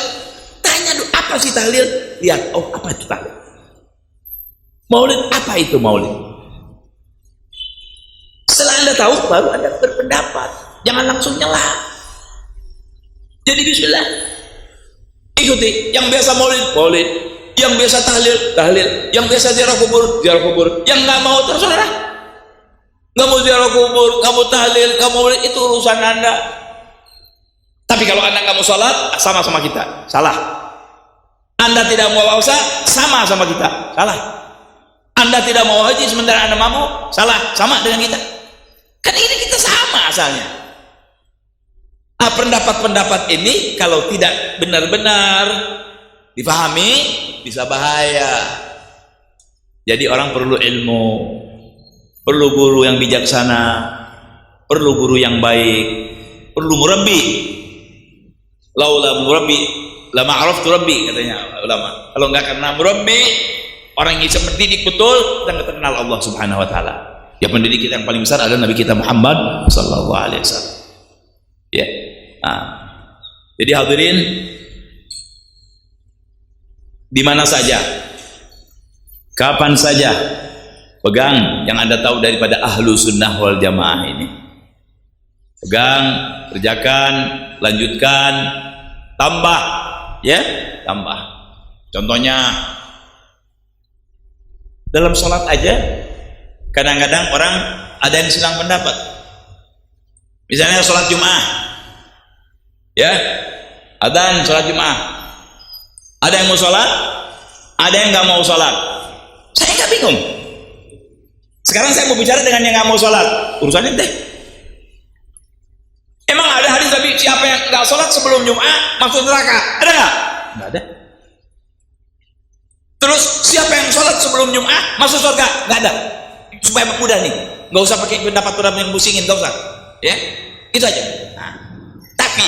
Tanya dulu apa sih tahlil? Lihat, oh apa itu tahlil? Maulid, apa itu maulid? Setelah Anda tahu, baru Anda berpendapat. Jangan langsung nyela. Jadi bismillah. Ikuti. Yang biasa maulid, maulid. Yang biasa tahlil, tahlil. Yang biasa ziarah kubur, ziarah kubur. Yang nggak mau, terserah. Nggak mau ziarah kubur, kamu tahlil, kamu maulid, itu urusan Anda. Tapi kalau Anda nggak mau sholat, sama-sama kita. Salah. Anda tidak mau puasa, sama-sama kita. Salah. Anda tidak mau haji sementara Anda mampu, salah, sama dengan kita. Kan ini kita sama asalnya. Nah, pendapat-pendapat ini kalau tidak benar-benar dipahami bisa bahaya. Jadi orang perlu ilmu, perlu guru yang bijaksana, perlu guru yang baik, perlu murabbi. Laula murabbi lama araftu rabbi, katanya ulama. Kalau enggak karena murabbi, orang yang bisa mendidik betul dan kenal Allah Subhanahu wa taala. Ya, pendidik kita yang paling besar adalah Nabi kita Muhammad sallallahu alaihi wasallam. Ya. Nah, jadi hadirin, di mana saja, kapan saja, pegang yang Anda tahu daripada ahlu sunnah wal jamaah ini. Pegang, kerjakan, lanjutkan, tambah, ya, tambah. Contohnya dalam sholat aja, kadang-kadang orang ada yang silang pendapat. Misalnya sholat Jumat, ya, adzan sholat Jumat. Ada yang mau sholat, ada yang nggak mau sholat. Saya nggak bingung. Sekarang saya mau bicara dengan yang nggak mau sholat. Urusannya deh. Emang ada hadis Nabi siapa yang nggak sholat sebelum Jumat masuk neraka? Ada nggak? Nggak ada. Terus siapa yang sholat sebelum Jumat masuk surga? Nggak ada. Supaya mudah nih, nggak usah pakai pendapat-pendapat yang pusingin, nggak usah. Ya, itu aja. Nah, tapi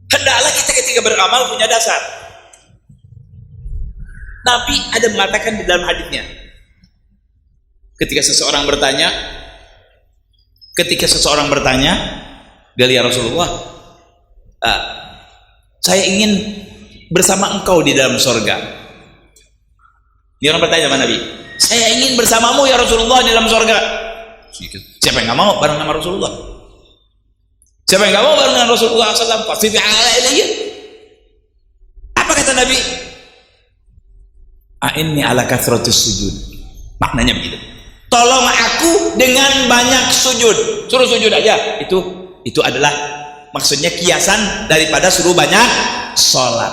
hendaklah kita ketika beramal punya dasar. Nabi ada mengatakan di dalam hadisnya, ketika seseorang bertanya, ya Rasulullah, saya ingin bersama engkau di dalam surga. Dia orang bertanya sama Nabi, saya ingin bersamamu ya Rasulullah di dalam surga. Siapa yang nggak mau bareng sama Rasulullah? Siapa yang nggak mau bareng dengan Rasulullah SAW? Pasti ta'ala ilayya. Apa kata Nabi? A'inni ala kathratis sujud. Maknanya begitu. Tolong aku dengan banyak sujud. Suruh sujud aja. Itu adalah maksudnya kiasan daripada suruh banyak sholat.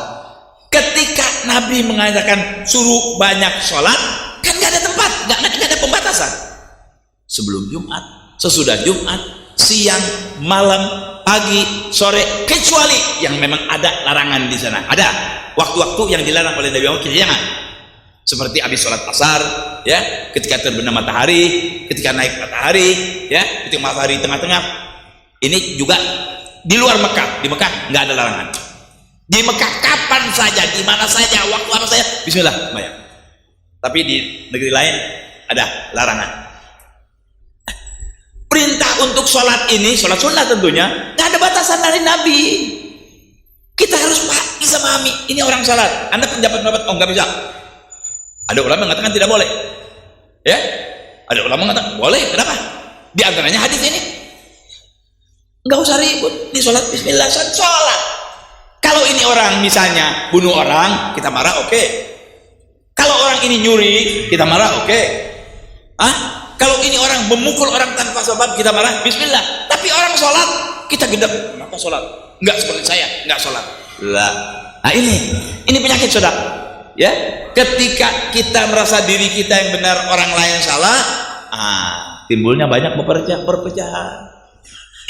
Ketika Nabi mengatakan suruh banyak sholat, kan nggak ada tempat, nggak ada pembatasan. sebelum Jumat, sesudah Jumat, siang, malam, pagi, sore, kecuali yang memang ada larangan di sana. Ada waktu-waktu yang dilarang oleh Nabi Muhammad, jangan. Seperti habis sholat asar, ya, ketika terbenam matahari, ketika naik matahari, ya, ketika matahari tengah-tengah. Ini juga di luar Mekah. Di Mekah nggak ada larangan. Di Mekah kapan saja, di mana saja, waktu apa saja, Bismillah, bayang. Tapi di negeri lain ada larangan. Perintah untuk sholat ini, sholat sunnah tentunya, nggak ada batasan dari Nabi. Kita harus bisa memahami. Ini orang sholat. Anda pendapat, oh nggak bisa. Ada ulama mengatakan tidak boleh, ya. Ada ulama mengatakan boleh. Kenapa? Di antaranya hadis ini. Nggak usah ribut. Di sholat Bismillah, sholat. Kalau ini orang misalnya bunuh orang, kita marah, oke. Kalau orang ini nyuri, kita marah, oke. Kalau ini orang memukul orang tanpa sebab, kita marah, Bismillah. Tapi orang sholat, kita gendap, kenapa sholat? Nggak seperti saya, nggak sholat. Lah. Nah ini penyakit, saudara. Ya, ketika kita merasa diri kita yang benar, orang lain salah, timbulnya banyak perpecahan.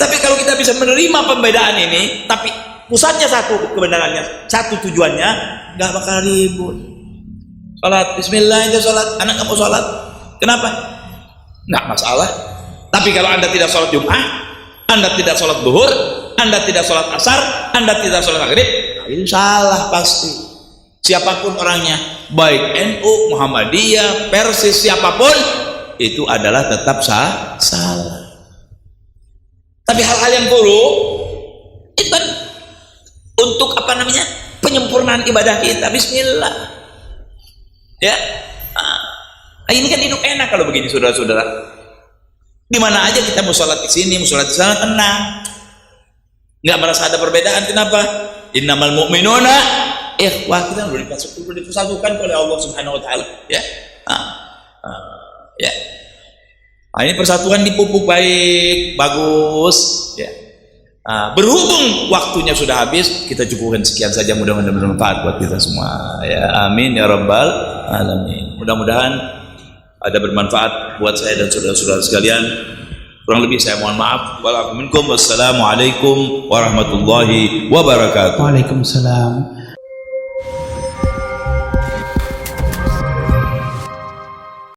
Tapi kalau kita bisa menerima pembedaan ini, tapi pusatnya satu, kebenarannya satu, tujuannya, nggak bakal ribut. Sholat Bismillah, itu sholat, anak nggak mau sholat, kenapa? Nggak masalah. Tapi kalau Anda tidak sholat Jumat, Anda tidak sholat Zuhur, Anda tidak sholat Asar, Anda tidak sholat Maghrib, itu salah pasti. Siapapun orangnya, baik NU, Muhammadiyah, Persis, siapapun, itu adalah tetap salah. Tapi hal-hal yang buruk itu untuk penyempurnaan ibadah kita. Bismillah, ya. Ini kan hidup enak kalau begini, saudara-saudara. Di mana aja kita mau sholat di sini, mau sholat di sana, tenang, nggak merasa ada perbedaan. Kenapa? Innamal mu'minuna ikhwah, kita belum dipersatukan oleh Allah Subhanahu wa taala, ya. Ya. Ini persatuan dipupuk baik, bagus, ya. Berhubung waktunya sudah habis, kita cukupkan sekian saja, mudah-mudahan bermanfaat buat kita semua. Ya, amin ya rabbal alamin. Mudah-mudahan ada bermanfaat buat saya dan saudara-saudara sekalian. Kurang lebih saya mohon maaf. Wassalamualaikum warahmatullahi wabarakatuh. Waalaikumsalam